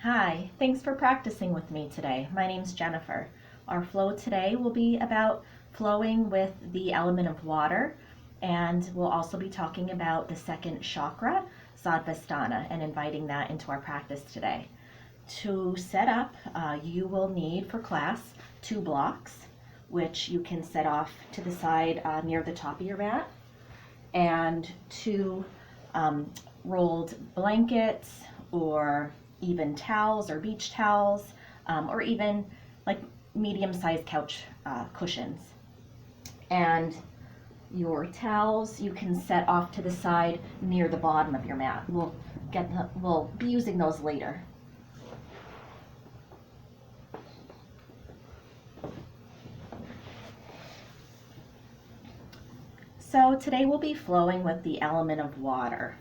Hi, thanks for practicing with me today. My name's Jennifer. Our flow today will be about flowing with the element of water, and we'll also be talking about the second chakra, Svadhistana, and inviting that into our practice today. To set up, you will need for class 2 blocks, which you can set off to the side near the top of your mat, and 2 rolled blankets or even towels or beach towels, or even like medium-sized couch cushions. And your towels you can set off to the side near the bottom of your mat. We'll be using those later. So today we'll be flowing with the element of water.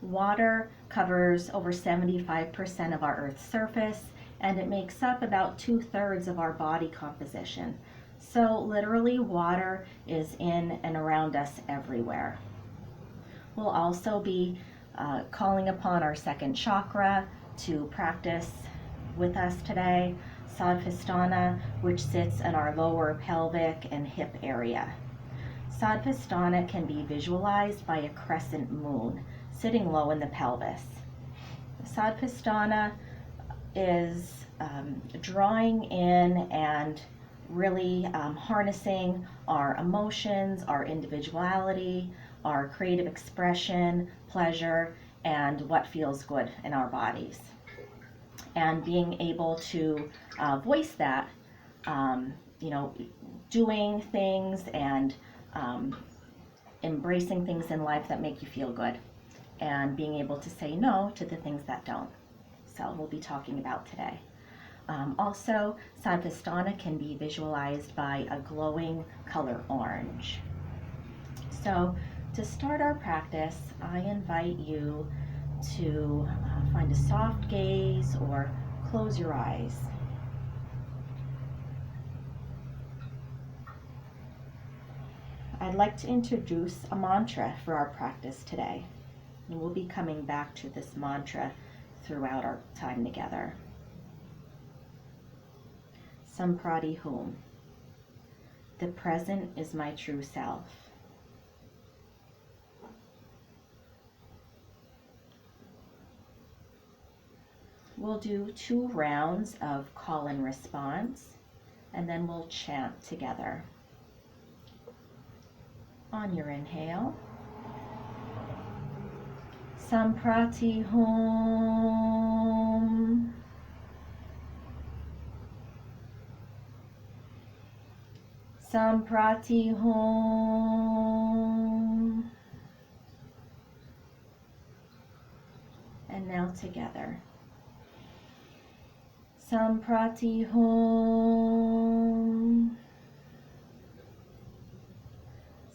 Water covers over 75% of our Earth's surface, and it makes up about 2/3 of our body composition. So literally water is in and around us everywhere. We'll also be calling upon our second chakra to practice with us today, Svadhistana, which sits in our lower pelvic and hip area. Svadhistana can be visualized by a crescent moon sitting low in the pelvis. Svadhistana is drawing in and really harnessing our emotions, our individuality, our creative expression, pleasure, and what feels good in our bodies. And being able to voice that, doing things and embracing things in life that make you feel good, and being able to say no to the things that don't. So we'll be talking about today. Also, Svadhisthana can be visualized by a glowing color orange. So to start our practice, I invite you to find a soft gaze or close your eyes. I'd like to introduce a mantra for our practice today. And we'll be coming back to this mantra throughout our time together. Samprati Hum. The present is my true self. We'll do 2 rounds of call and response, and then we'll chant together. On your inhale, Samprati Hum. Samprati Hum. And now together. Samprati Hum.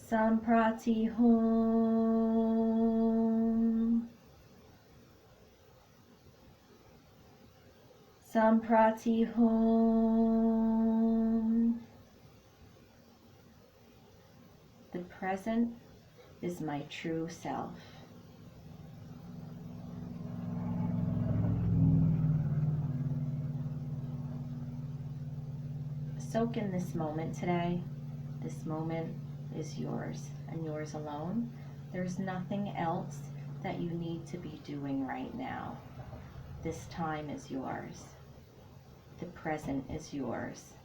Samprati Hum. Samprati Hum. The present is my true self. Soak in this moment today. This moment is yours and yours alone. There's nothing else that you need to be doing right now. This time is yours. The present is yours.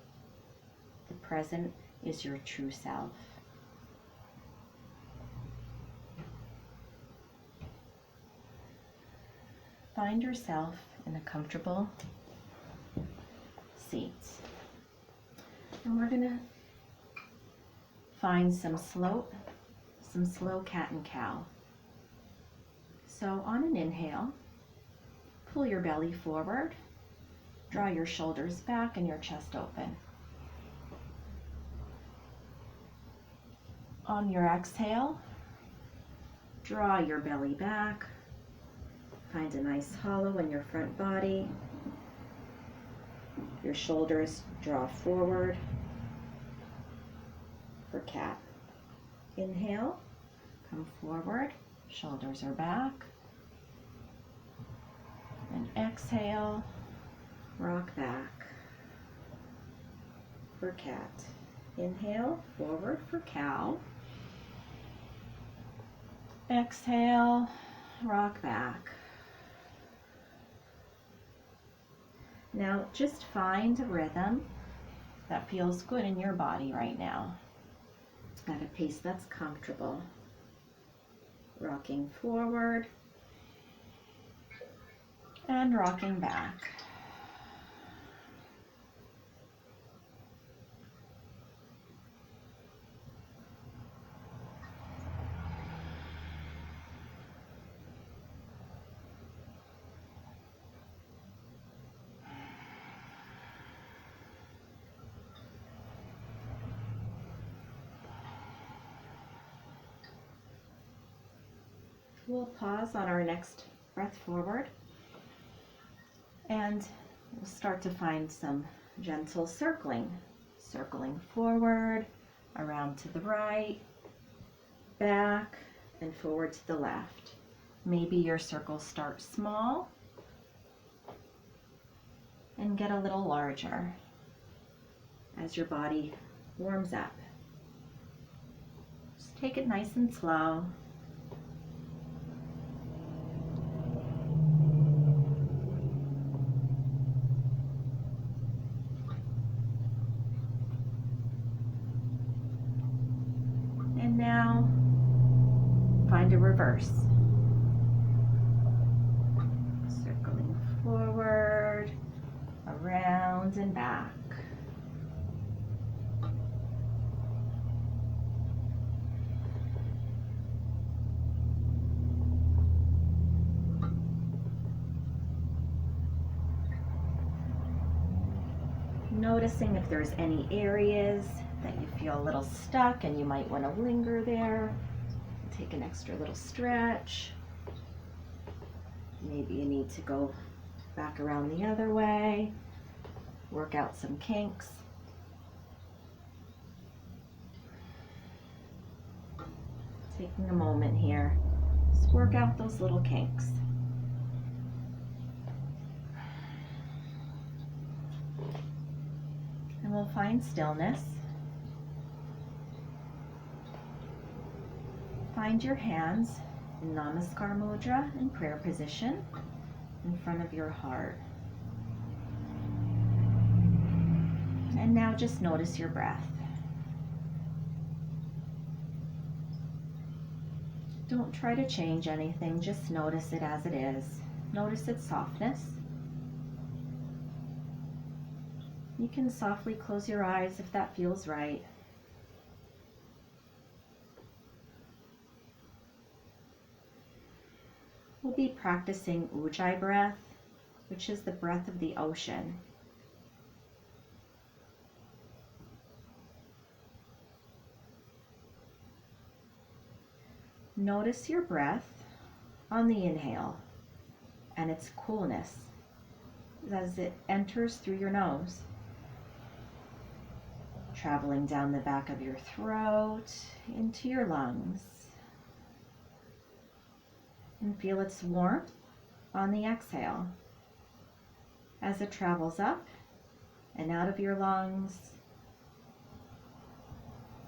The present is your true self. Find yourself in a comfortable seat. And we're going to find some slow cat and cow. So on an inhale, pull your belly forward, draw your shoulders back and your chest open. On your exhale, draw your belly back, find a nice hollow in your front body. Your shoulders draw forward for cat. Inhale, come forward, shoulders are back. And exhale, rock back for cat. Inhale, forward for cow. Exhale, rock back. Now just find a rhythm that feels good in your body right now, at a pace that's comfortable. Rocking forward and rocking back. We'll pause on our next breath forward, and we'll start to find some gentle circling. Circling forward, around to the right, back, and forward to the left. Maybe your circles start small and get a little larger as your body warms up. Just take it nice and slow. And now find a reverse. Circling forward, around and back. Noticing if there's any areas that you feel a little stuck and you might want to linger there. Take an extra little stretch. Maybe you need to go back around the other way. Work out some kinks. Taking a moment here. Just work out those little kinks. And we'll find stillness. Find your hands in Namaskar Mudra in prayer position in front of your heart. And now just notice your breath. Don't try to change anything, just notice it as it is. Notice its softness. You can softly close your eyes if that feels right. We'll be practicing Ujjayi breath, which is the breath of the ocean. Notice your breath on the inhale and its coolness as it enters through your nose, traveling down the back of your throat into your lungs. And feel its warmth on the exhale as it travels up and out of your lungs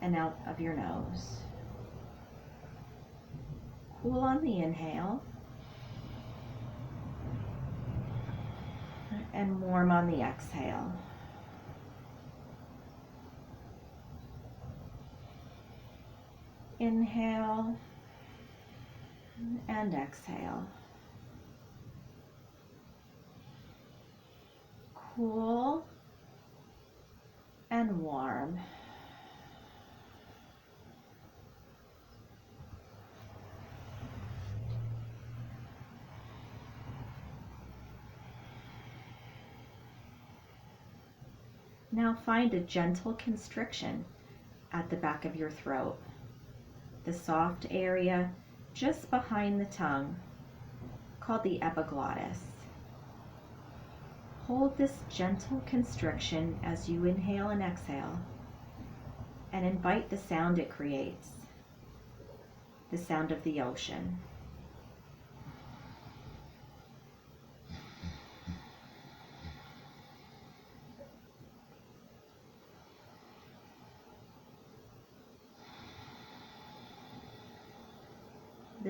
and out of your nose. Cool on the inhale and warm on the exhale. Inhale and exhale. Cool and warm. Now find a gentle constriction at the back of your throat, the soft area just behind the tongue, called the epiglottis. Hold this gentle constriction as you inhale and exhale, and invite the sound it creates, the sound of the ocean.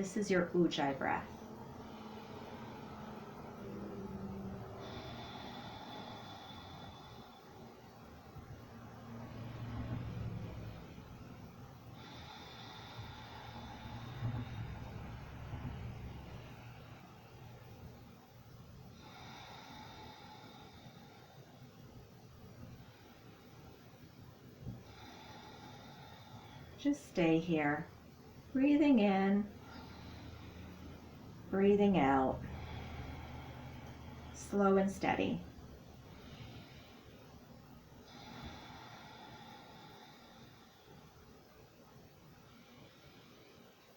This is your ujjayi breath. Just stay here, breathing in, breathing out, slow and steady.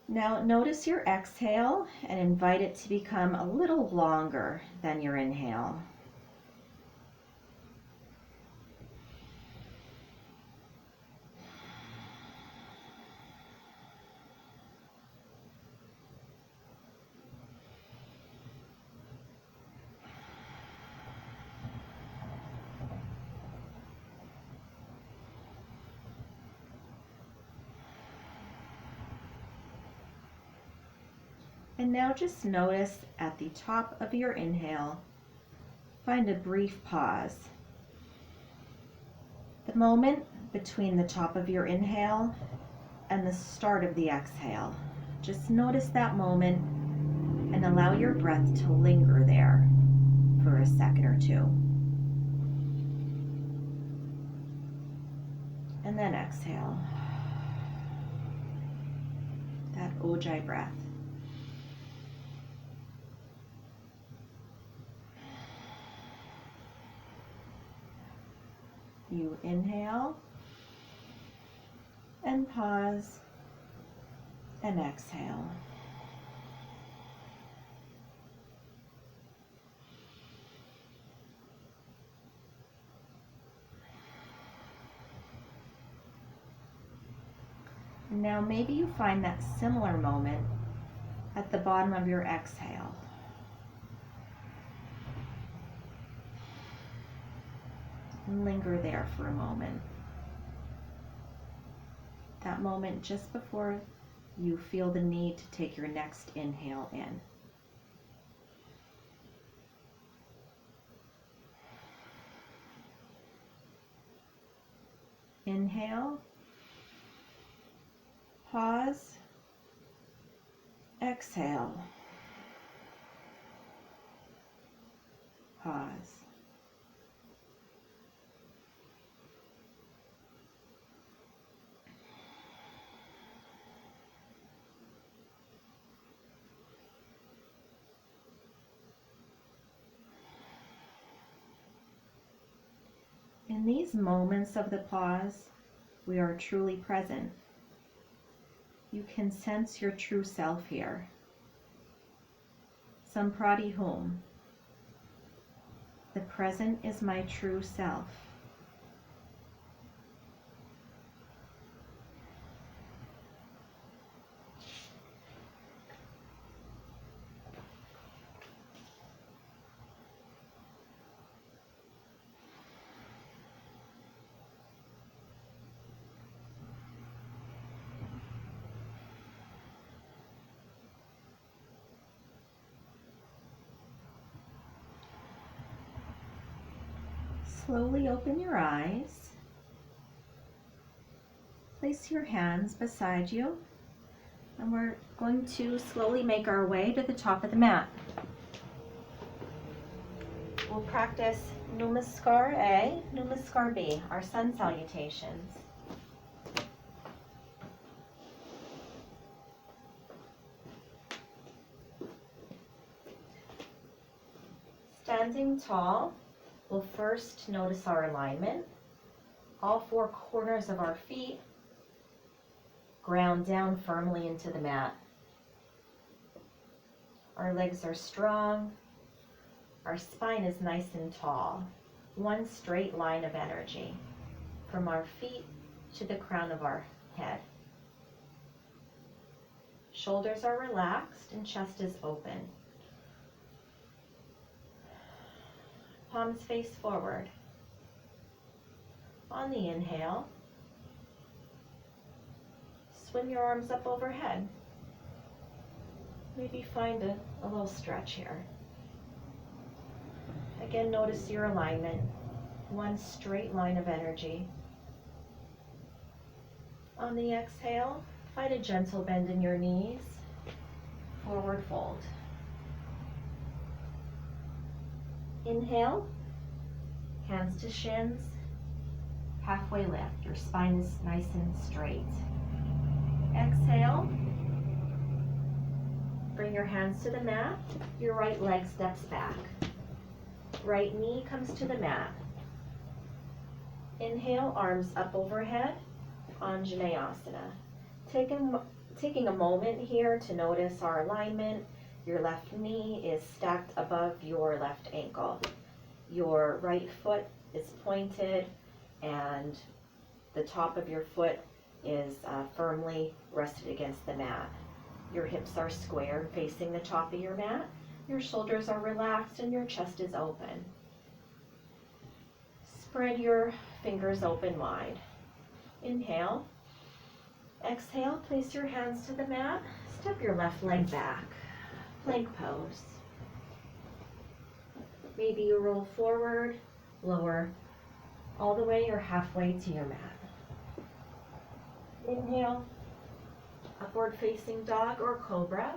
Now notice your exhale and invite it to become a little longer than your inhale. And now just notice at the top of your inhale, find a brief pause. The moment between the top of your inhale and the start of the exhale. Just notice that moment and allow your breath to linger there for a second or two. And then exhale. That ujjayi breath. You inhale and pause and exhale. Now maybe you find that similar moment at the bottom of your exhale. And linger there for a moment. That moment just before you feel the need to take your next inhale in. Inhale, pause, exhale, pause. In these moments of the pause, we are truly present. You can sense your true self here. Samprati Hum. The present is my true self. Slowly open your eyes. Place your hands beside you, and we're going to slowly make our way to the top of the mat. We'll practice Namaskar A, Namaskar B, our sun salutations. Standing tall, we'll first notice our alignment. All four corners of our feet ground down firmly into the mat. Our legs are strong. Our spine is nice and tall. One straight line of energy from our feet to the crown of our head. Shoulders are relaxed and chest is open. Palms face forward. On the inhale, swing your arms up overhead. Maybe find a little stretch here. Again, notice your alignment. One straight line of energy. On the exhale, find a gentle bend in your knees. Forward fold. Inhale, hands to shins, halfway lift. Your spine is nice and straight. Exhale, bring your hands to the mat. Your right leg steps back. Right knee comes to the mat. Inhale, arms up overhead, Anjaneyasana. Taking a moment here to notice our alignment. Your left knee is stacked above your left ankle. Your right foot is pointed and the top of your foot is firmly rested against the mat. Your hips are square facing the top of your mat. Your shoulders are relaxed and your chest is open. Spread your fingers open wide. Inhale. Exhale, place your hands to the mat. Step your left leg back. Plank pose. Maybe you roll forward, lower all the way or halfway to your mat. Inhale, upward facing dog or cobra.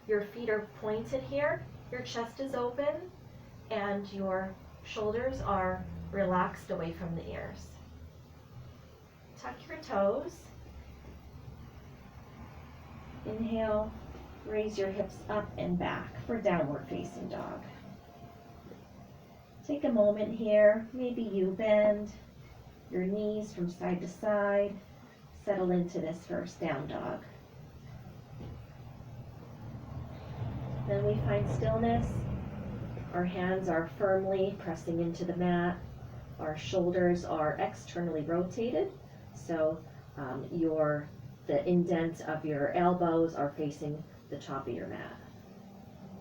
Your feet are pointed here, your chest is open, and your shoulders are relaxed away from the ears. Tuck your toes. Inhale, raise your hips up and back for downward facing dog. Take a moment here, maybe you bend your knees from side to side, settle into this first down dog. Then we find stillness. Our hands are firmly pressing into the mat. Our shoulders are externally rotated, so the indent of your elbows are facing the top of your mat.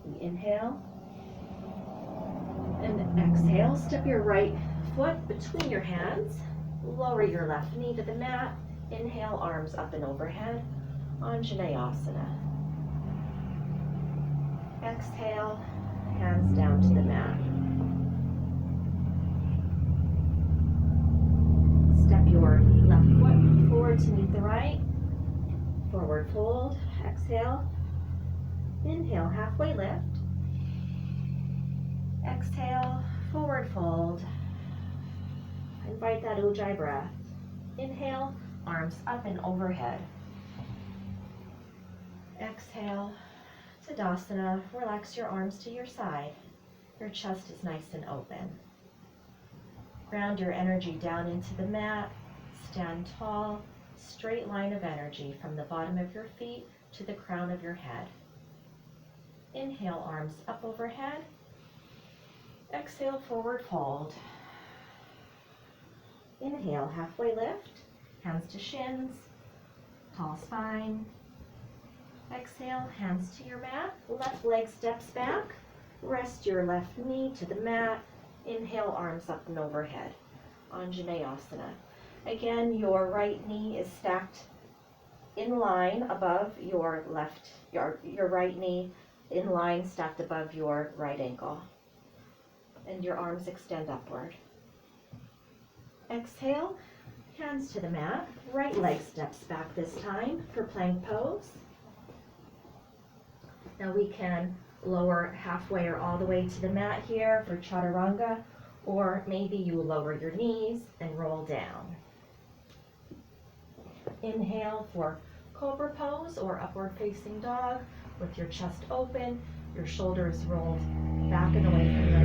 We inhale and exhale. Step your right foot between your hands. Lower your left knee to the mat. Inhale, arms up and overhead, Anjaneyasana. Exhale, hands down to the mat. Step your left foot forward to meet the right. Forward fold. Exhale. Inhale, halfway lift. Exhale, forward fold. Invite that Ujjayi breath. Inhale, arms up and overhead. Exhale, Tadasana. Relax your arms to your side. Your chest is nice and open. Ground your energy down into the mat. Stand tall. Straight line of energy from the bottom of your feet to the crown of your head. Inhale, arms up overhead. Exhale, forward fold. Inhale, halfway lift. Hands to shins. Tall spine. Exhale, hands to your mat. Left leg steps back. Rest your left knee to the mat. Inhale, arms up and overhead. Anjaneyasana. Again, your right knee is stacked in line above your left, your right knee in line stacked above your right ankle. And your arms extend upward. Exhale, hands to the mat. Right leg steps back this time for plank pose. Now we can lower halfway or all the way to the mat here for chaturanga, or maybe you lower your knees and roll down. Inhale for cobra pose or upward facing dog with your chest open, your shoulders rolled back and away from your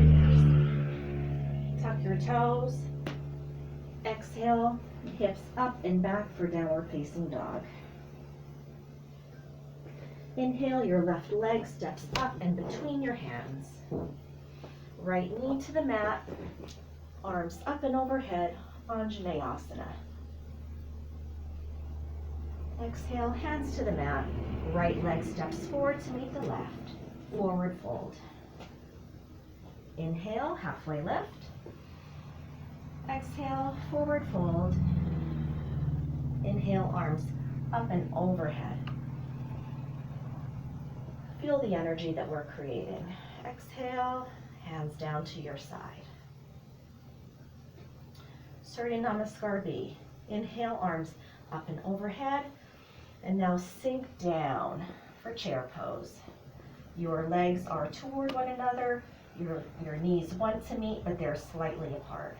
ears. Tuck your toes. Exhale, hips up and back for downward facing dog. Inhale, your left leg steps up and between your hands. Right knee to the mat, arms up and overhead, Anjaneyasana. Exhale, hands to the mat. Right leg steps forward to meet the left. Forward fold. Inhale, halfway lift. Exhale, forward fold. Inhale, arms up and overhead. Feel the energy that we're creating. Exhale, hands down to your side. Surya Namaskar B. Inhale, arms up and overhead. And now sink down for chair pose. Your legs are toward one another. Your knees want to meet, but they're slightly apart.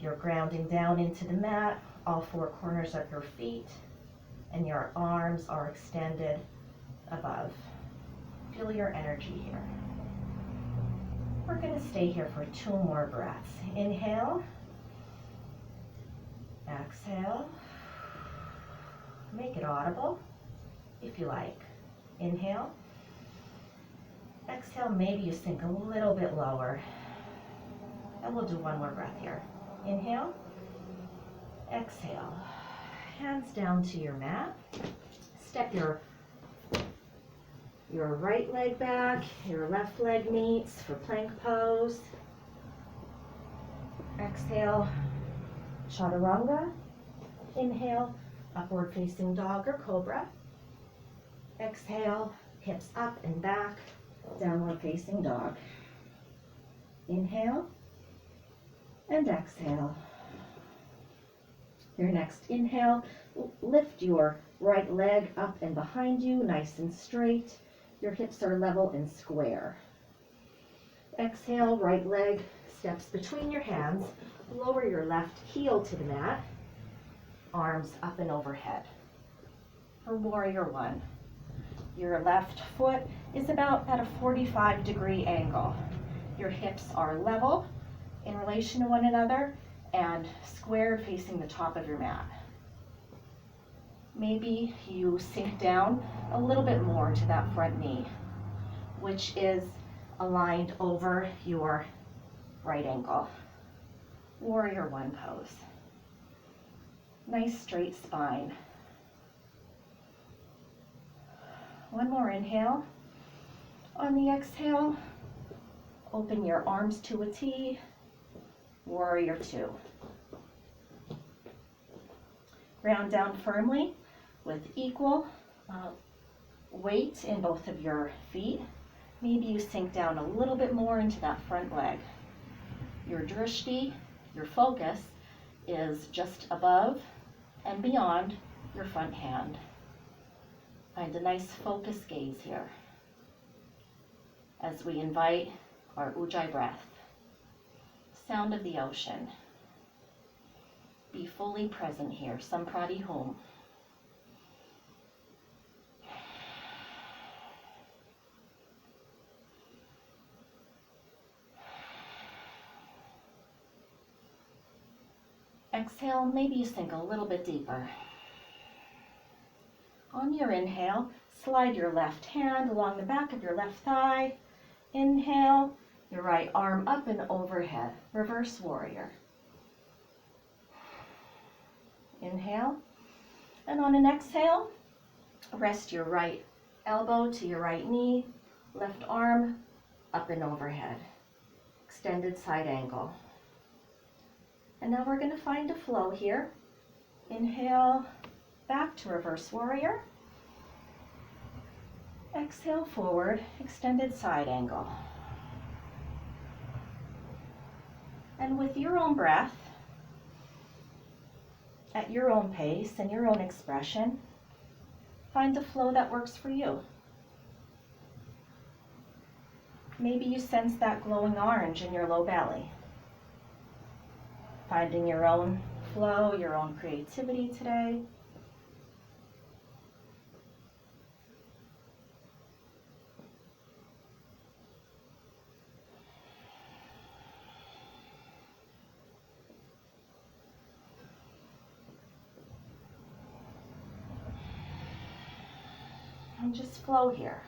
You're grounding down into the mat, all four corners of your feet, and your arms are extended above. Feel your energy here. We're going to stay here for 2 more breaths. Inhale, exhale, make it audible if you like. Inhale, exhale, maybe you sink a little bit lower. And we'll do 1 more breath here. Inhale, exhale, hands down to your mat. Step your right leg back, your left leg meets for plank pose. Exhale, chaturanga. Inhale, upward facing dog or cobra. Exhale, hips up and back, downward facing dog. Inhale and exhale. Your next inhale, lift your right leg up and behind you, nice and straight. Your hips are level and square. Exhale, right leg steps between your hands. Lower your left heel to the mat. Arms up and overhead. For warrior 1. Your left foot is about at a 45-degree angle. Your hips are level in relation to one another and squared facing the top of your mat. Maybe you sink down a little bit more to that front knee, which is aligned over your right ankle. Warrior 1 pose. Nice straight spine. 1 more inhale. On the exhale, open your arms to a T. Warrior 2. Ground down firmly with equal weight in both of your feet. Maybe you sink down a little bit more into that front leg. Your drishti, your focus, is just above and beyond your front hand. Find a nice focus gaze here as we invite our Ujjayi breath. Sound of the ocean. Be fully present here. Samprati Hum. Exhale, maybe you sink a little bit deeper. On your inhale, slide your left hand along the back of your left thigh. Inhale, your right arm up and overhead. Reverse warrior. Inhale. And on an exhale, rest your right elbow to your right knee. Left arm up and overhead. Extended side angle. And now we're going to find a flow here. Inhale, back to reverse warrior. Exhale, forward, extended side angle. And with your own breath, at your own pace and your own expression, find the flow that works for you. Maybe you sense that glowing orange in your low belly. Finding your own flow, your own creativity today. And just flow here.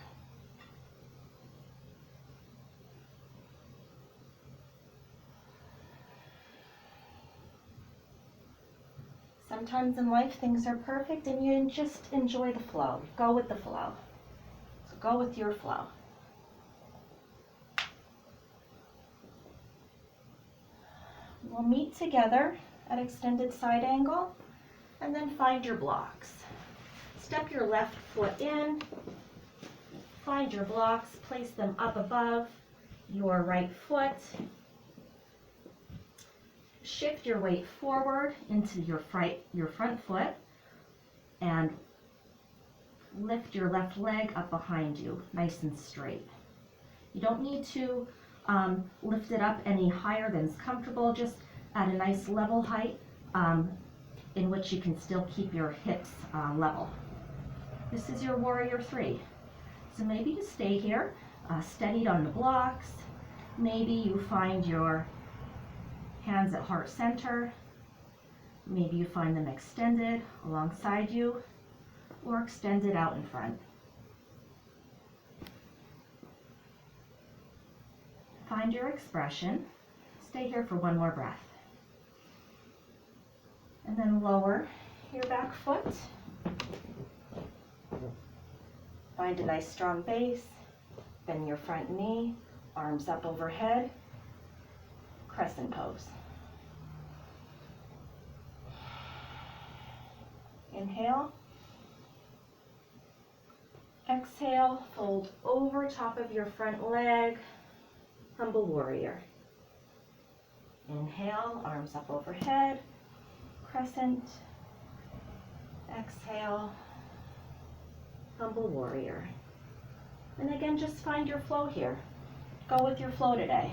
Sometimes in life things are perfect and you just enjoy the flow. Go with the flow. So go with your flow. We'll meet together at extended side angle and then find your blocks. step your left foot in, find your blocks, place them up above your right foot. Shift your weight forward into your front foot and lift your left leg up behind you, nice and straight. You don't need to lift it up any higher than is comfortable, just at a nice level height in which you can still keep your hips level. This is your warrior 3. So maybe you stay here, steadied on the blocks. Maybe you find your hands at heart center. Maybe you find them extended alongside you or extended out in front. Find your expression. Stay here for one more breath. And then lower your back foot. Find a nice strong base. Bend your front knee, arms up overhead. Crescent pose. Inhale. Exhale, fold over top of your front leg. Humble warrior. Inhale, arms up overhead, crescent. Exhale, humble warrior. And again, just find your flow here. Go with your flow today.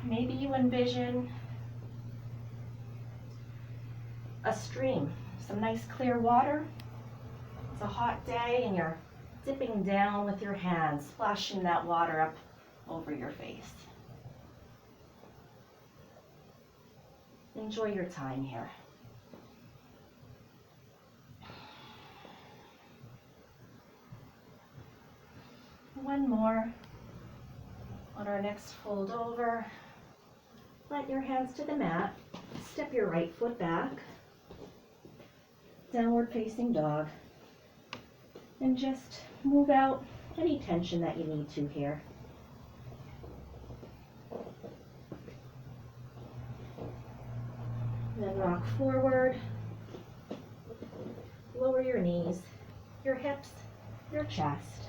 Maybe you envision a stream, some nice clear water. It's a hot day and you're dipping down with your hands, splashing that water up over your face. Enjoy your time here. One more. On our next fold over, plant your hands to the mat, step your right foot back, downward facing dog, and just move out any tension that you need to here. Then rock forward, lower your knees, your hips, your chest.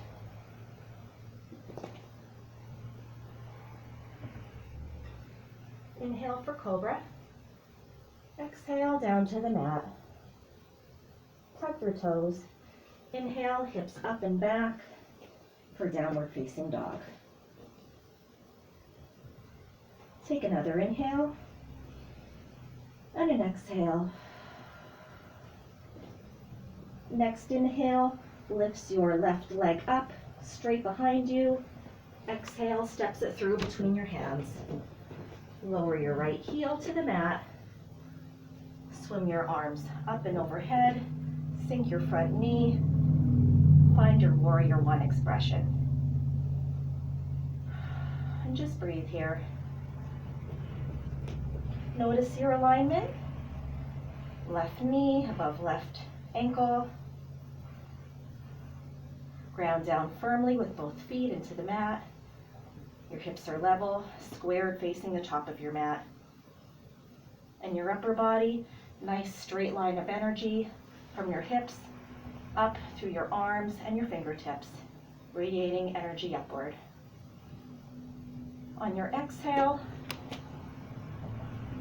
Inhale for cobra. Exhale down to the mat. Tuck your toes. Inhale, hips up and back for downward facing dog. Take another inhale and an exhale. Next inhale lifts your left leg up, straight behind you. Exhale, steps it through between your hands. Lower your right heel to the mat. Swim your arms up and overhead. Sink your front knee. Find your warrior 1 expression. And just breathe here. Notice your alignment. Left knee above left ankle. Ground down firmly with both feet into the mat. Your hips are level, squared facing the top of your mat. And your upper body, nice straight line of energy from your hips up through your arms and your fingertips, radiating energy upward. On your exhale,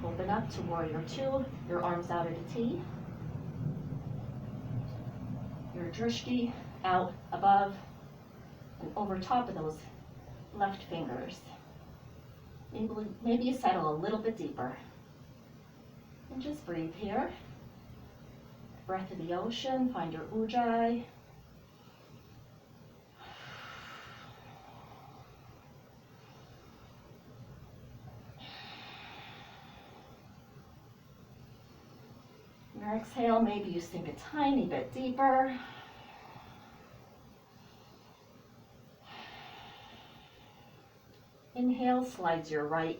open up to warrior 2, your arms out at a T. Your drishti out above and over top of those left fingers. Maybe you settle a little bit deeper. And just breathe here. Breath of the ocean, find your ujjayi. Your exhale, maybe you sink a tiny bit deeper. Inhale, slides your right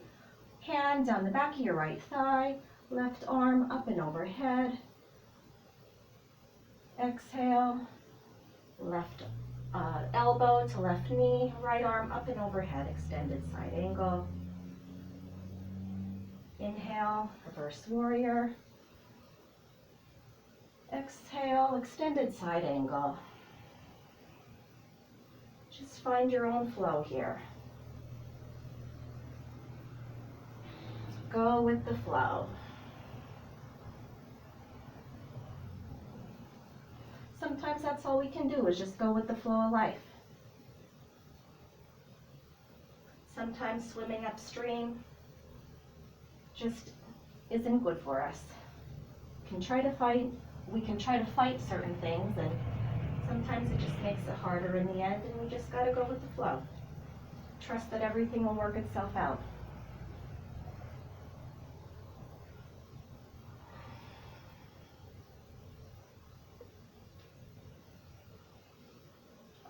hand down the back of your right thigh, left arm up and overhead. Exhale, left elbow to left knee, right arm up and overhead, extended side angle. Inhale, reverse warrior. Exhale, extended side angle. Just find your own flow here. Go with the flow. Sometimes that's all we can do is just go with the flow of life. Sometimes swimming upstream just isn't good for us. We can try to fight certain things, and sometimes it just makes it harder in the end, and we just got to go with the flow. Trust that everything will work itself out.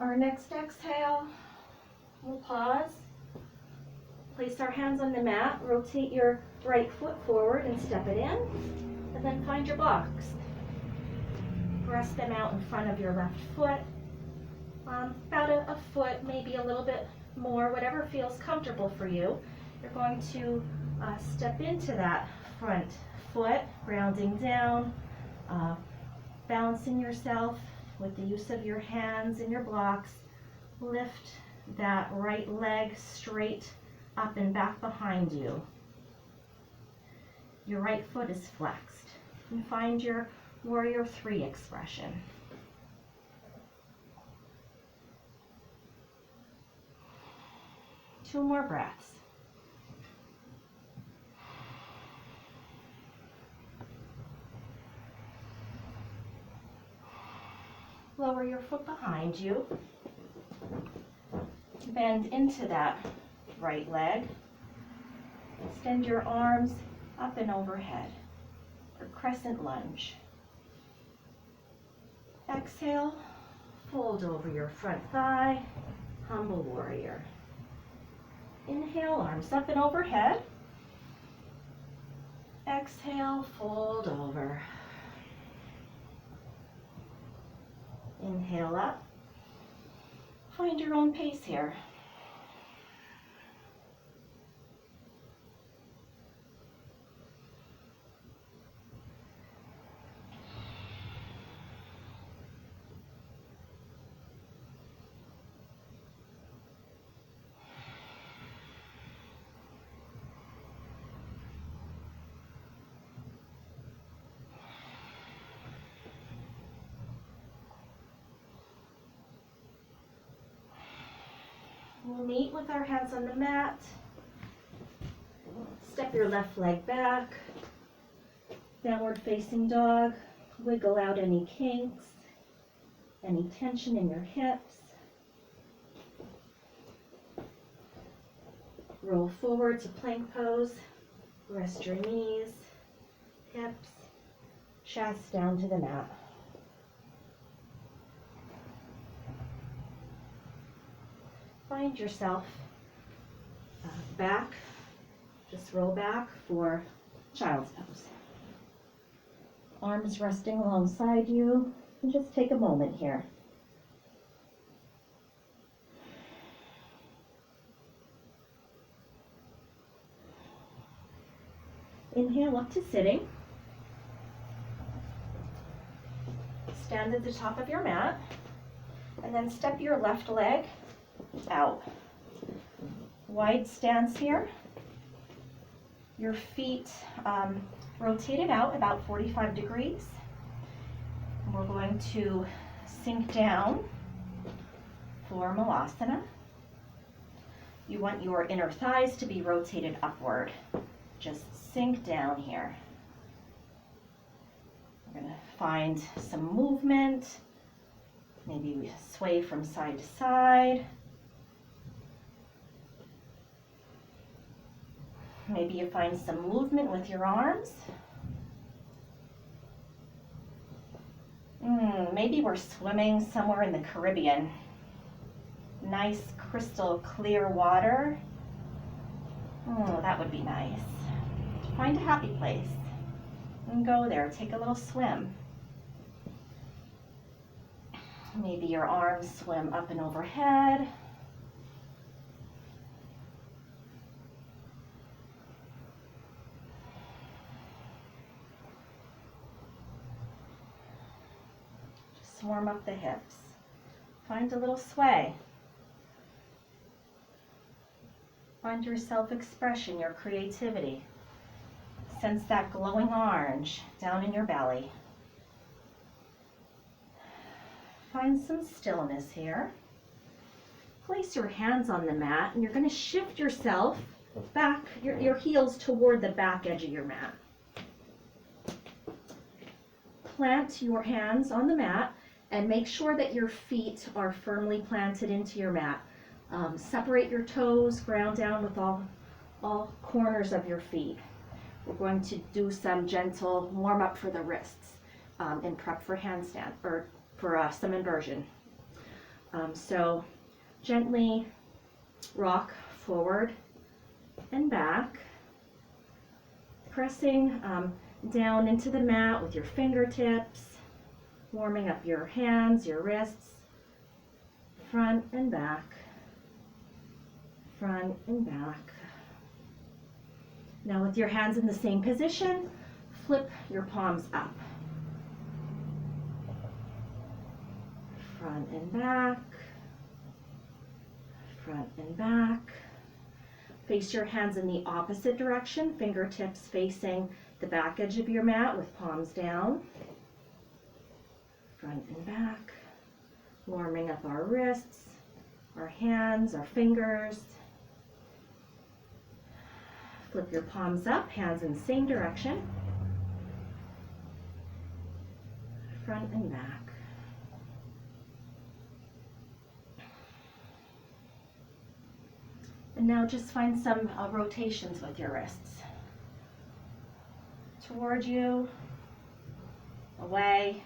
Our next exhale, we'll pause. Place our hands on the mat, rotate your right foot forward and step it in, and then find your blocks. Rest them out in front of your left foot, about a foot, maybe a little bit more, whatever feels comfortable for you. You're going to step into that front foot, grounding down, balancing yourself with the use of your hands and your blocks. Lift that right leg straight up and back behind you. Your right foot is flexed. And find your warrior 3 expression. Two more breaths. Lower your foot behind you. Bend into that right leg. Extend your arms up and overhead for crescent lunge. Exhale, fold over your front thigh, humble warrior. Inhale, arms up and overhead. Exhale, fold over. Inhale up. Find your own pace here. We'll meet with our hands on the mat. Step your left leg back. Downward facing dog. Wiggle out any kinks, any tension in your hips. Roll forward to plank pose. Rest your knees, hips, chest down to the mat. Find yourself back, just roll back for child's pose. Arms resting alongside you, and just take a moment here. Inhale up to sitting. Stand at the top of your mat, and then step your left leg out. Wide stance here. Your feet rotated out about 45 degrees. We're going to sink down for Malasana. You want your inner thighs to be rotated upward. Just sink down here. We're going to find some movement. Maybe we sway from side to side. Maybe you find some movement with your arms. Maybe we're swimming somewhere in the Caribbean. Nice crystal clear water. That would be nice. Find a happy place and go there. Take a little swim. Maybe your arms swim up and overhead. hips, warm up the hips. Find a little sway. Find your self-expression, your creativity. Sense that glowing orange down in your belly. Find some stillness here. Place your hands on the mat and you're going to shift yourself back, your heels toward the back edge of your mat. Plant your hands on the mat and make sure that your feet are firmly planted into your mat. Separate your toes, ground down with all corners of your feet. We're going to do some gentle warm up for the wrists and prep for handstand or for some inversion. So gently rock forward and back, pressing down into the mat with your fingertips, warming up your hands, your wrists, front and back, front and back. Now with your hands in the same position, flip your palms up. Front and back, front and back. Face your hands in the opposite direction, fingertips facing the back edge of your mat with palms down. Front and back. Warming up our wrists, our hands, our fingers. Flip your palms up, hands in the same direction. Front and back. And now just find some rotations with your wrists. Toward you, away.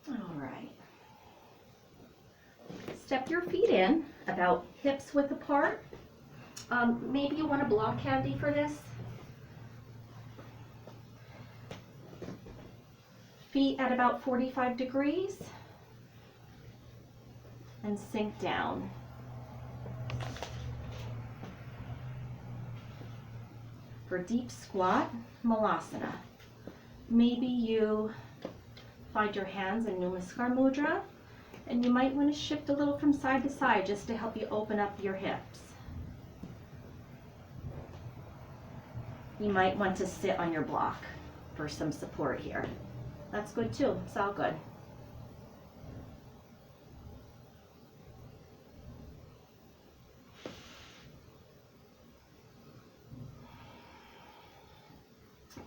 All right. Step your feet in about hips width apart. Maybe you want a block handy for this. Feet at about 45 degrees and sink down. For deep squat, Malasana. Maybe you find your hands in Namaskar Mudra and you might want to shift a little from side to side just to help you open up your hips. You might want to sit on your block for some support here. That's good too, it's all good.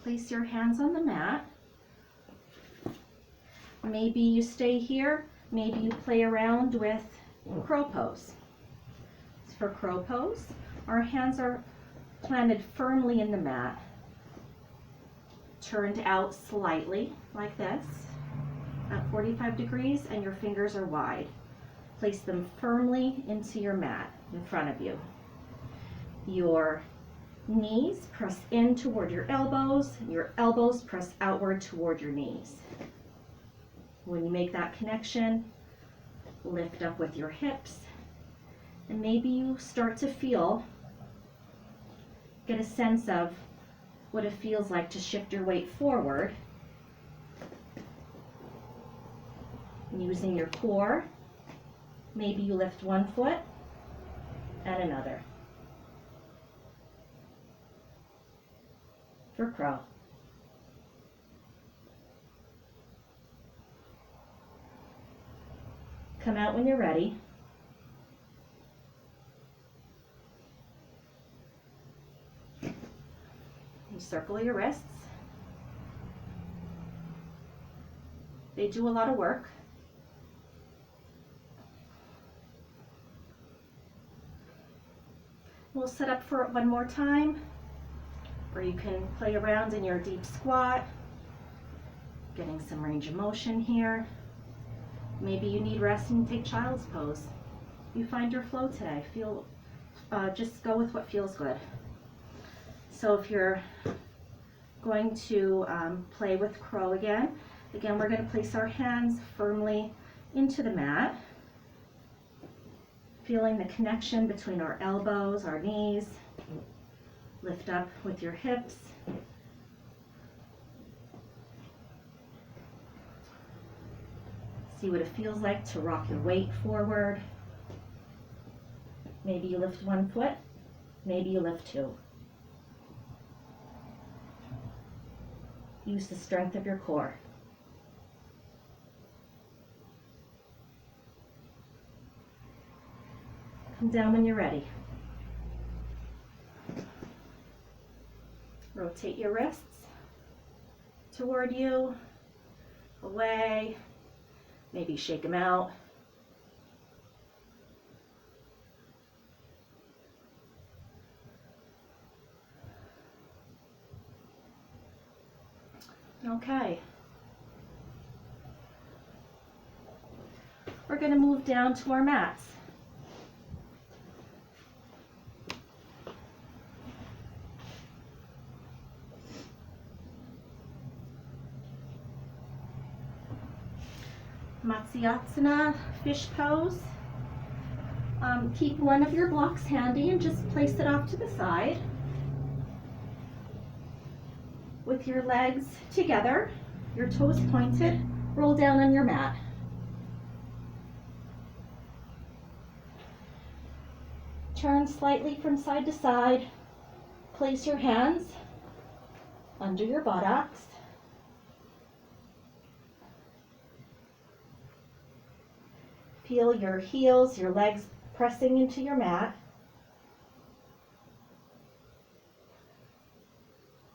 Place your hands on the mat. Maybe you stay here, maybe you play around with crow pose. For crow pose, our hands are planted firmly in the mat, turned out slightly like this at 45 degrees, and your fingers are wide. Place them firmly into your mat in front of you. Your knees press in toward your elbows press outward toward your knees. When you make that connection, lift up with your hips, and maybe you start to get a sense of what it feels like to shift your weight forward using your core. Maybe you lift one foot and another. For crow. Come out when you're ready. You circle your wrists. They do a lot of work. We'll set up for it one more time, or you can play around in your deep squat, getting some range of motion here. Maybe you need rest and take child's pose. You find your flow today. Just go with what feels good. So if you're going to play with crow again, we're going to place our hands firmly into the mat, feeling the connection between our elbows, our knees, Lift up with your hips. See what it feels like to rock your weight forward. Maybe you lift one foot, maybe you lift two. Use the strength of your core. Come down when you're ready. Rotate your wrists toward you, away, maybe shake them out. Okay. We're going to move down to our mats. Matsyasana, fish pose. Keep one of your blocks handy and just place it off to the side. With your legs together, your toes pointed, roll down on your mat. Turn slightly from side to side. Place your hands under your buttocks. Feel your heels, your legs pressing into your mat.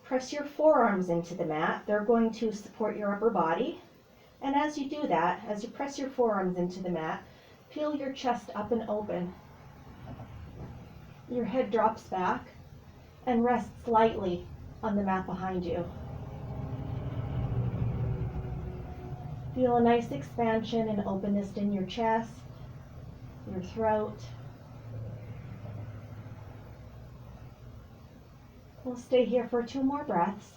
Press your forearms into the mat. They're going to support your upper body. And as you do that, as you press your forearms into the mat, feel your chest up and open. Your head drops back and rests lightly on the mat behind you. Feel a nice expansion and openness in your chest, your throat. We'll stay here for 2 more breaths.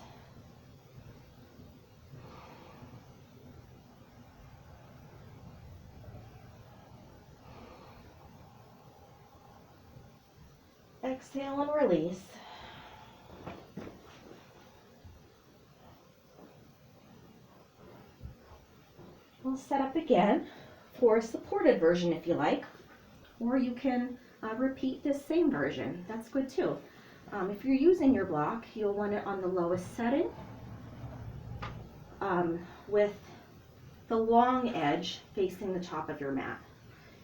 Exhale and release. We'll set up again for a supported version if you like, or you can repeat this same version. That's good too. If you're using your block, you'll want it on the lowest setting with the long edge facing the top of your mat.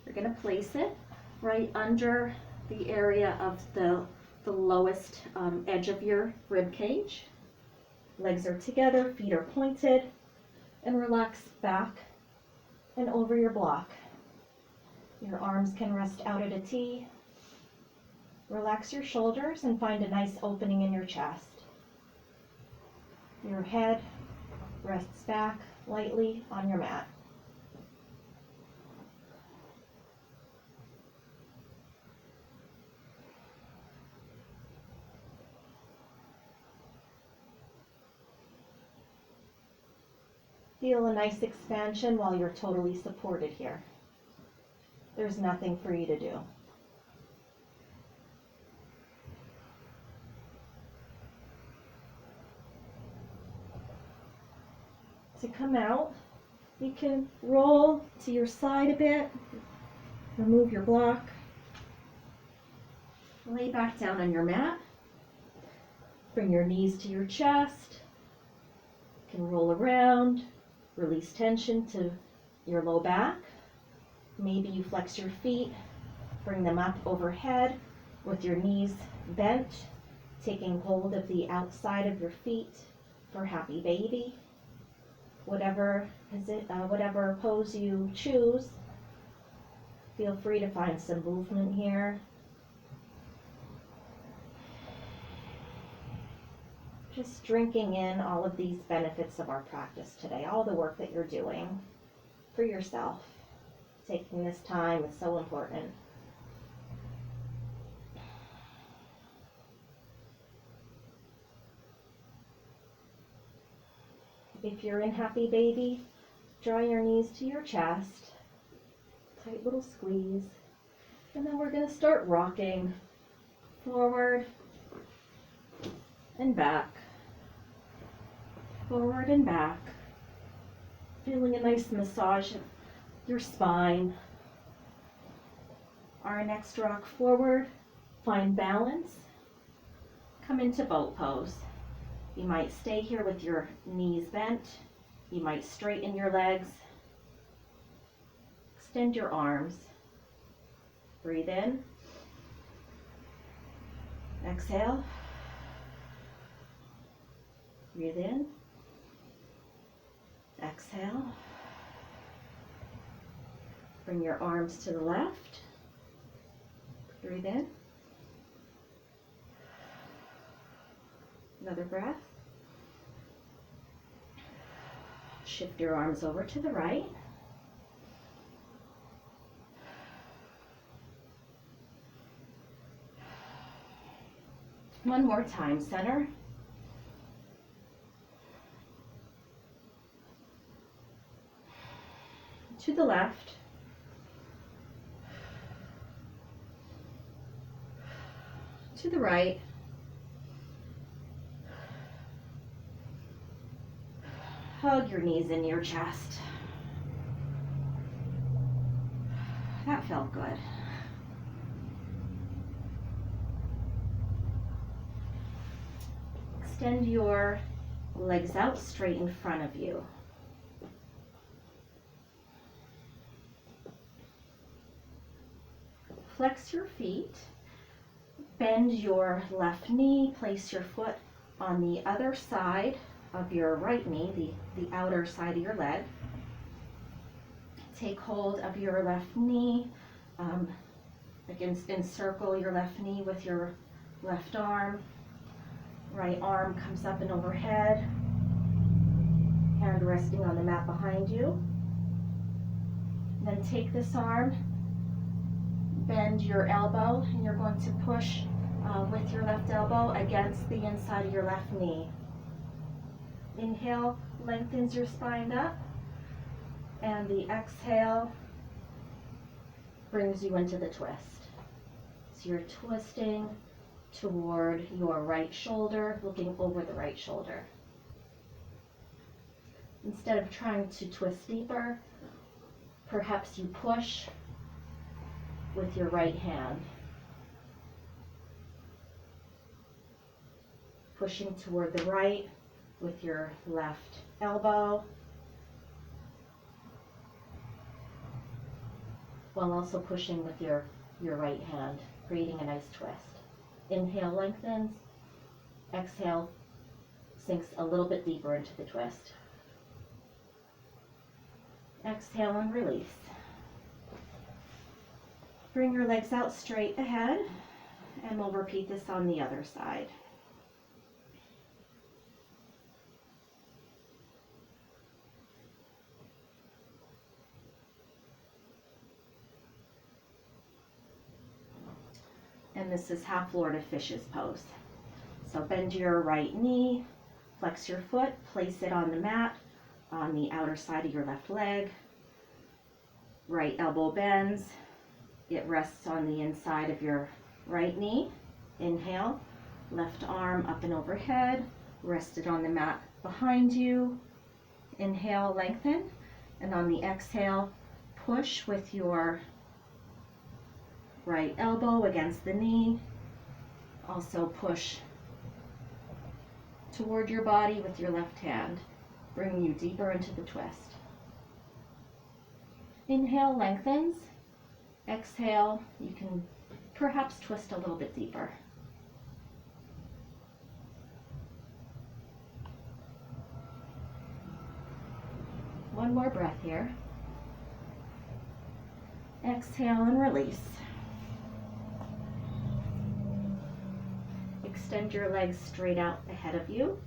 You're going to place it right under the area of the lowest edge of your rib cage. Legs are together, feet are pointed, and relax back and over your block. Your arms can rest out at a T. Relax your shoulders and find a nice opening in your chest. Your head rests back lightly on your mat. Feel a nice expansion while you're totally supported here. There's nothing for you to do. To come out, you can roll to your side a bit, remove your block, lay back down on your mat, bring your knees to your chest, you can roll around, release tension to your low back. Maybe you flex your feet, bring them up overhead with your knees bent, taking hold of the outside of your feet for happy baby. Whatever pose you choose, feel free to find some movement here. Just drinking in all of these benefits of our practice today, all the work that you're doing for yourself. Taking this time is so important. If you're in happy baby, draw your knees to your chest, tight little squeeze, and then we're going to start rocking forward and back, forward and back. Feeling a nice massage of your spine. Our next rock forward, find balance. Come into boat pose. You might stay here with your knees bent. You might straighten your legs. Extend your arms. Breathe in. Exhale. Breathe in. Exhale. Bring your arms to the left. Breathe in. Another breath. Shift your arms over to the right. One more time, center. To the left. To the right. Hug your knees into your chest. That felt good. Extend your legs out straight in front of you. Flex your feet. Bend your left knee. Place your foot on the other side of your right knee, the outer side of your leg. Take hold of your left knee. Encircle your left knee with your left arm. Right arm comes up and overhead. Hand resting on the mat behind you. Then take this arm, bend your elbow, and you're going to push with your left elbow against the inside of your left knee. Inhale, lengthens your spine up, and the exhale brings you into the twist. So you're twisting toward your right shoulder, looking over the right shoulder. Instead of trying to twist deeper, perhaps you push with your right hand. Pushing toward the right with your left elbow, while also pushing with your right hand, creating a nice twist. Inhale, lengthens. Exhale, sinks a little bit deeper into the twist. Exhale and release. Bring your legs out straight ahead, and we'll repeat this on the other side. And this is half Florida fishes pose. So bend your right knee, flex your foot, place it on the mat on the outer side of your left leg. Right elbow bends. It rests on the inside of your right knee. Inhale, left arm up and overhead, rested on the mat behind you. Inhale, lengthen, and on the exhale, push with your right elbow against the knee. Also push toward your body with your left hand, bringing you deeper into the twist. Inhale, lengthens. Exhale, you can perhaps twist a little bit deeper. One more breath here. Exhale and release. Extend your legs straight out ahead of you.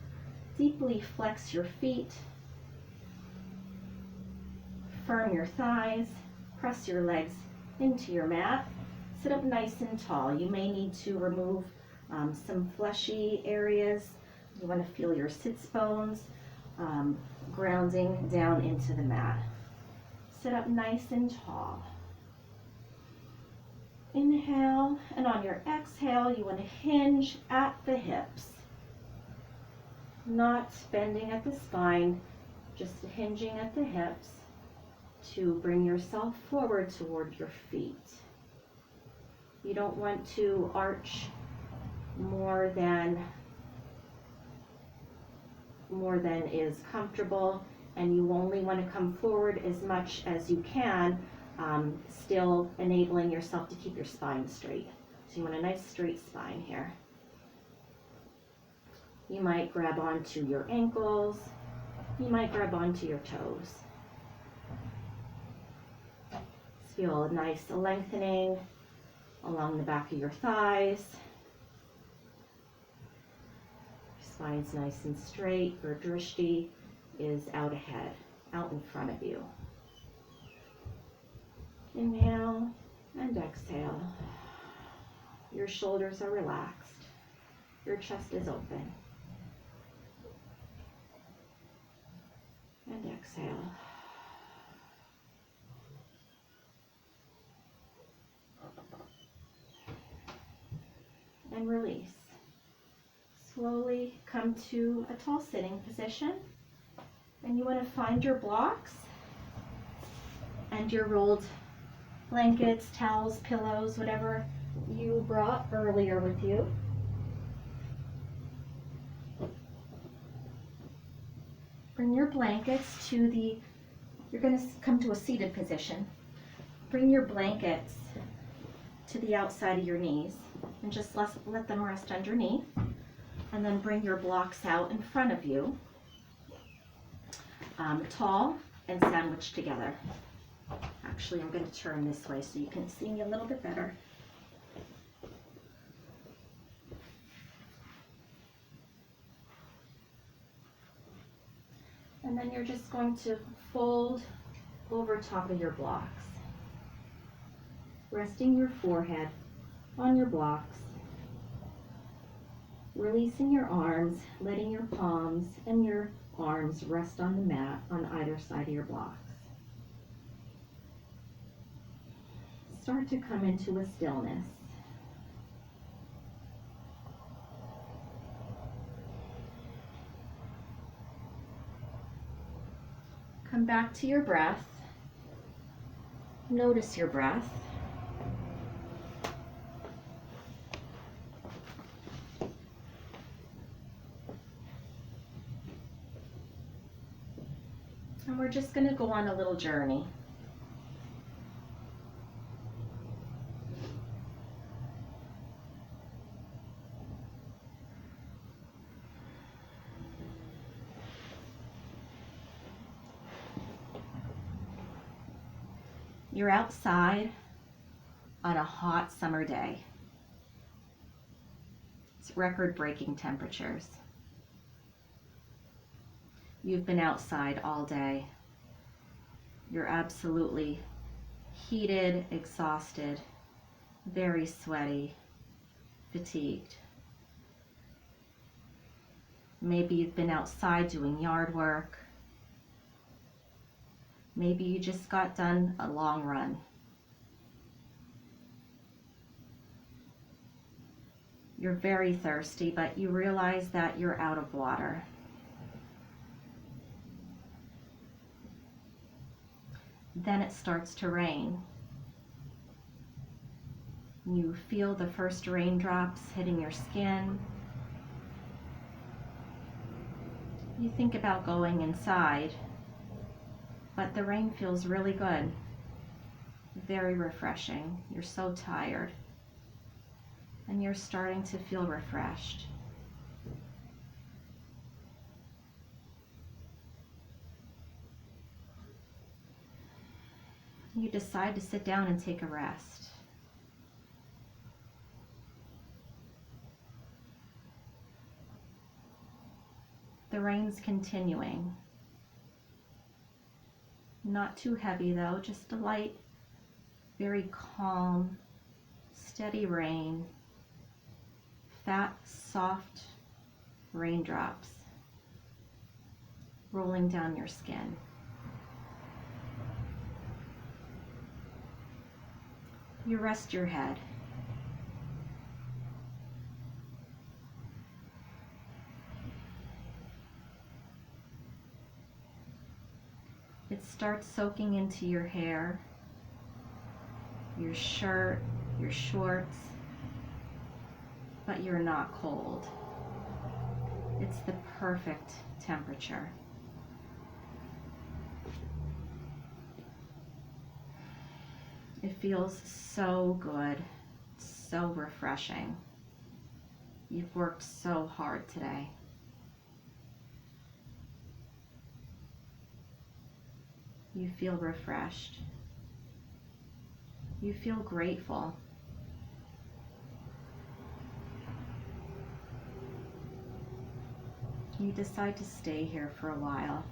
Deeply flex your feet. Firm your thighs. Press your legs into your mat. Sit up nice and tall. You may need to remove some fleshy areas. You want to feel your sits bones grounding down into the mat. Sit up nice and tall. Inhale, and on your exhale, you want to hinge at the hips. not bending at the spine, just hinging at the hips to bring yourself forward toward your feet. You don't want to arch more than is comfortable, and you only want to come forward as much as you can, still enabling yourself to keep your spine straight. So you want a nice straight spine here. You might grab onto your ankles, you might grab onto your toes. Feel a nice lengthening along the back of your thighs. Spine's nice and straight. Your drishti is out ahead, out in front of you. Inhale and exhale. Your shoulders are relaxed. Your chest is open. And exhale. And release. Slowly come to a tall sitting position, and you want to find your blocks and your rolled blankets, towels, pillows, whatever you brought earlier with you. Bring your blankets to you're going to come to a seated position. Bring your blankets to the outside of your knees and just let them rest underneath. And then bring your blocks out in front of you, tall and sandwiched together. Actually, I'm going to turn this way so you can see me a little bit better. And then you're just going to fold over top of your blocks, resting your forehead on your blocks. Releasing your arms, letting your palms and your arms rest on the mat on either side of your blocks. Start to come into a stillness. Come back to your breath. Notice your breath. And we're just going to go on a little journey. You're outside on a hot summer day. It's record-breaking temperatures. You've been outside all day. You're absolutely heated, exhausted, very sweaty, fatigued. Maybe you've been outside doing yard work. Maybe you just got done a long run. You're very thirsty, but you realize that you're out of water. Then it starts to rain. You feel the first raindrops hitting your skin. You think about going inside, but the rain feels really good, very refreshing. You're so tired, and you're starting to feel refreshed. You decide to sit down and take a rest. The rain's continuing. Not too heavy though, just a light, very calm, steady rain. Fat, soft raindrops rolling down your skin. You rest your head. It starts soaking into your hair, your shirt, your shorts, but you're not cold. It's the perfect temperature. It feels so good, so refreshing. You've worked so hard today. You feel refreshed. You feel grateful. You decide to stay here for a while,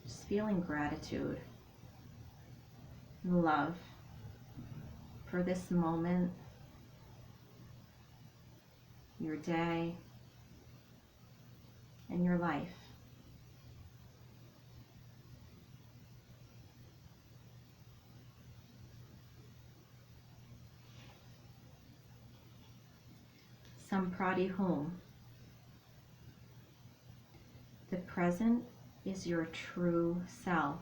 just feeling gratitude and love for this moment, your day, and your life. Samprati Hum. The present is your true self.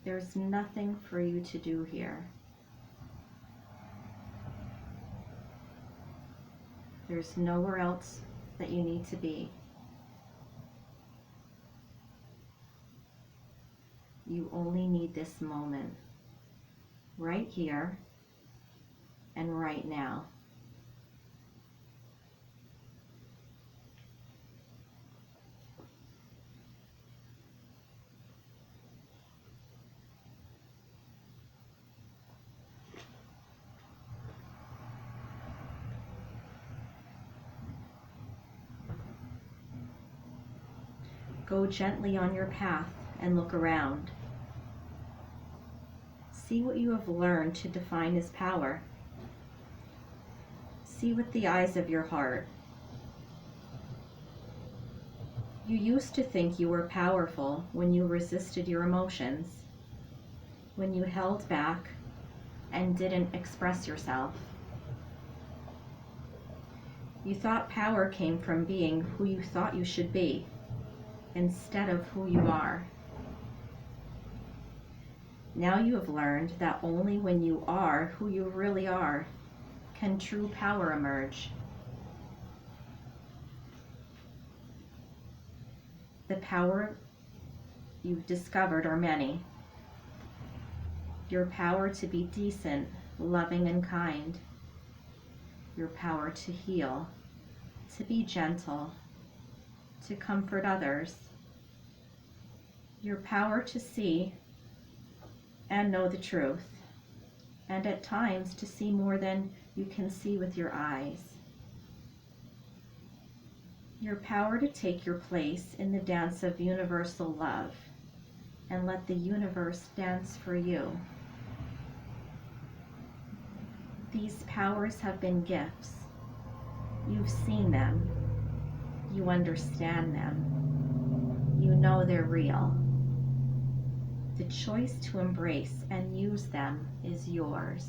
There's nothing for you to do here. There's nowhere else that you need to be. You only need this moment, right here and right now. Go gently on your path and look around. See what you have learned to define as power. See with the eyes of your heart. You used to think you were powerful when you resisted your emotions, when you held back and didn't express yourself. You thought power came from being who you thought you should be, instead of who you are. Now you have learned that only when you are who you really are can true power emerge. The power you've discovered are many. Your power to be decent, loving, and kind. Your power to heal, to be gentle, to comfort others. Your power to see and know the truth, and at times to see more than you can see with your eyes. Your power to take your place in the dance of universal love and let the universe dance for you. These powers have been gifts. You've seen them. You understand them. You know they're real. The choice to embrace and use them is yours.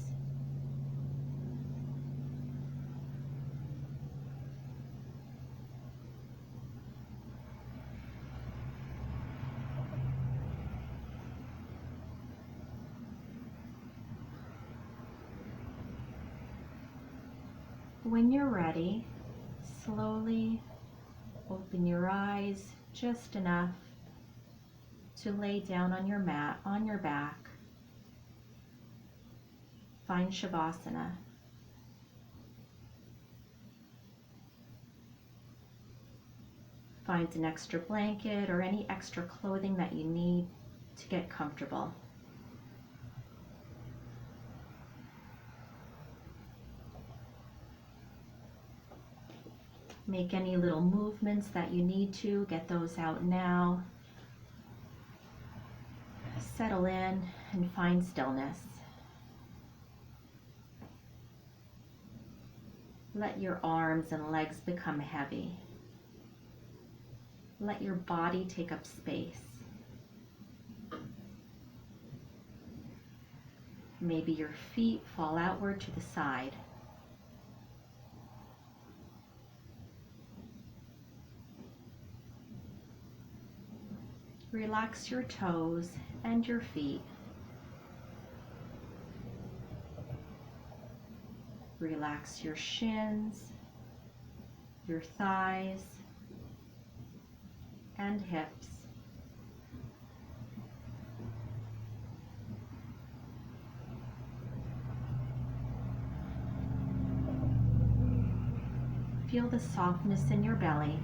When you're ready, slowly open your eyes just enough to lay down on your mat, on your back. Find Shavasana. Find an extra blanket or any extra clothing that you need to get comfortable. Make any little movements that you need to, get those out now. Settle in and find stillness. Let your arms and legs become heavy. Let your body take up space. Maybe your feet fall outward to the side. Relax your toes and your feet. Relax your shins, your thighs, and hips. Feel the softness in your belly.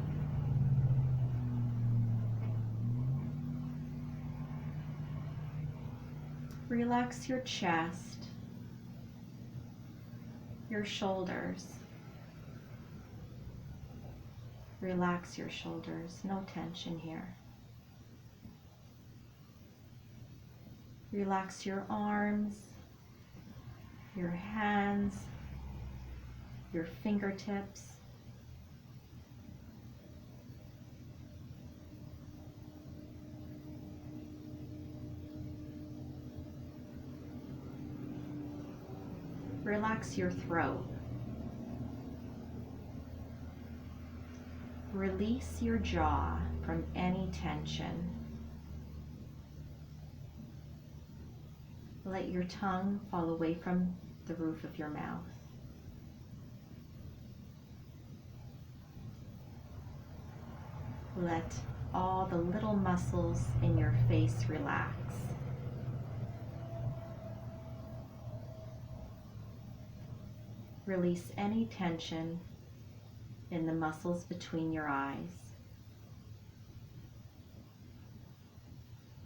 Relax your chest, your shoulders. Relax your shoulders, no tension here. Relax your arms, your hands, your fingertips. Relax your throat. Release your jaw from any tension. Let your tongue fall away from the roof of your mouth. Let all the little muscles in your face relax. Release any tension in the muscles between your eyes.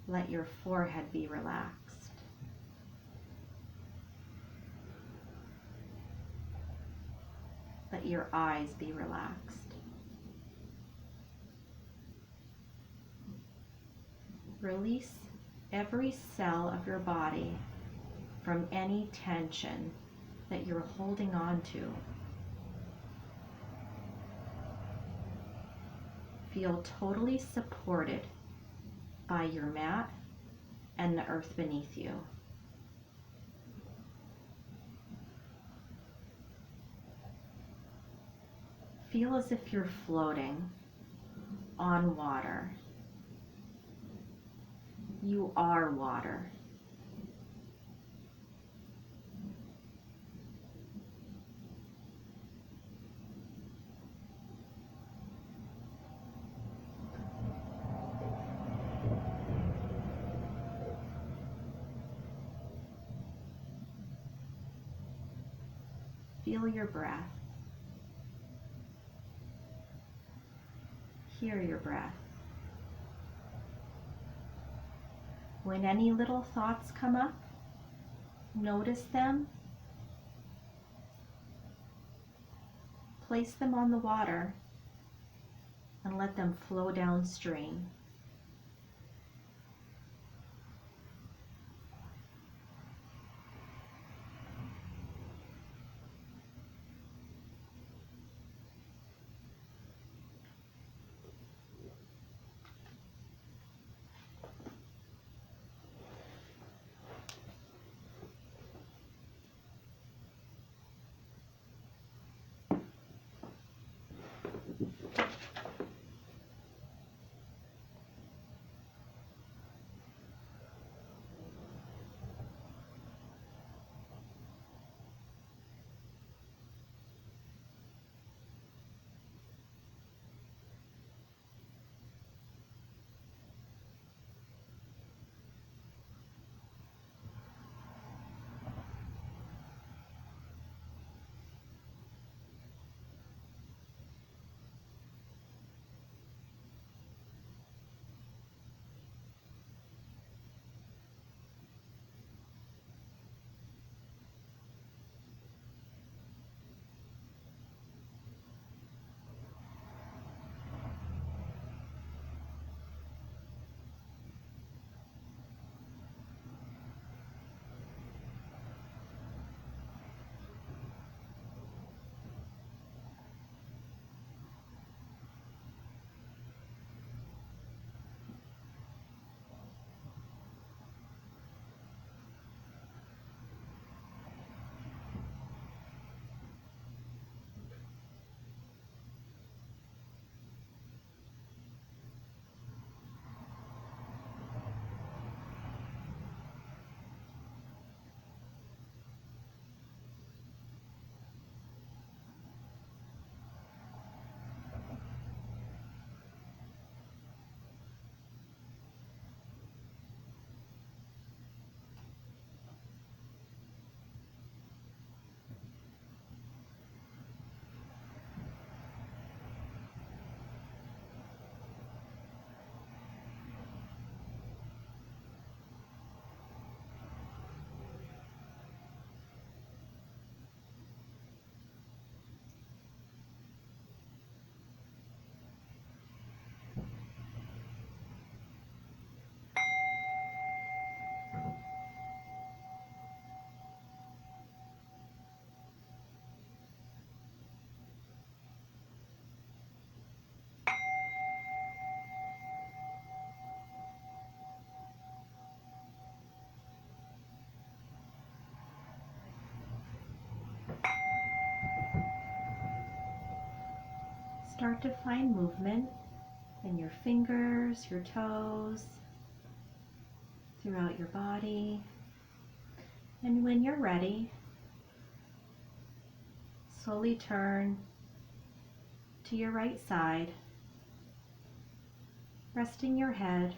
Let your forehead be relaxed. Let your eyes be relaxed. Release every cell of your body from any tension that you're holding on to. Feel totally supported by your mat and the earth beneath you. Feel as if you're floating on water. You are water. Feel your breath. Hear your breath. When any little thoughts come up, notice them. Place them on the water and let them flow downstream. start to find movement in your fingers, your toes, throughout your body. And when you're ready, slowly turn to your right side, resting your head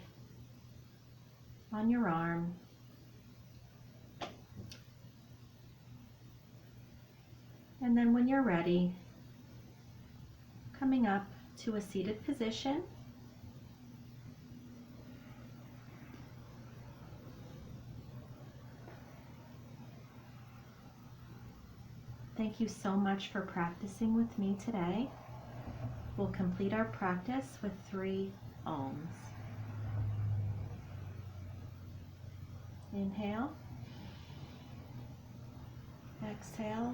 on your arm. And then when you're ready, coming up to a seated position. Thank you so much for practicing with me today. We'll complete our practice with 3 ohms. Inhale. Exhale.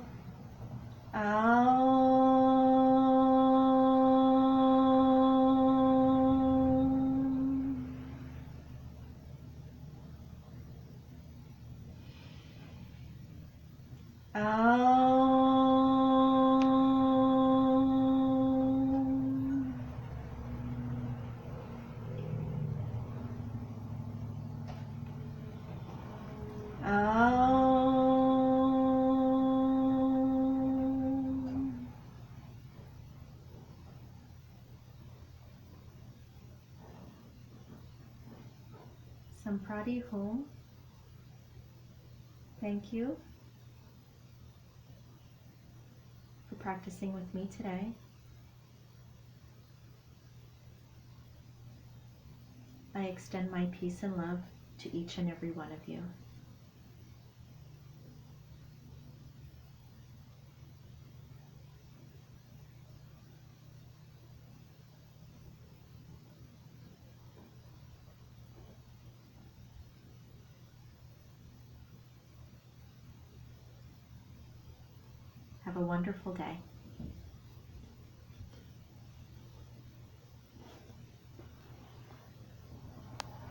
Samprati Hum. Thank you for practicing with me today. I extend my peace and love to each and every one of you. Have a wonderful day.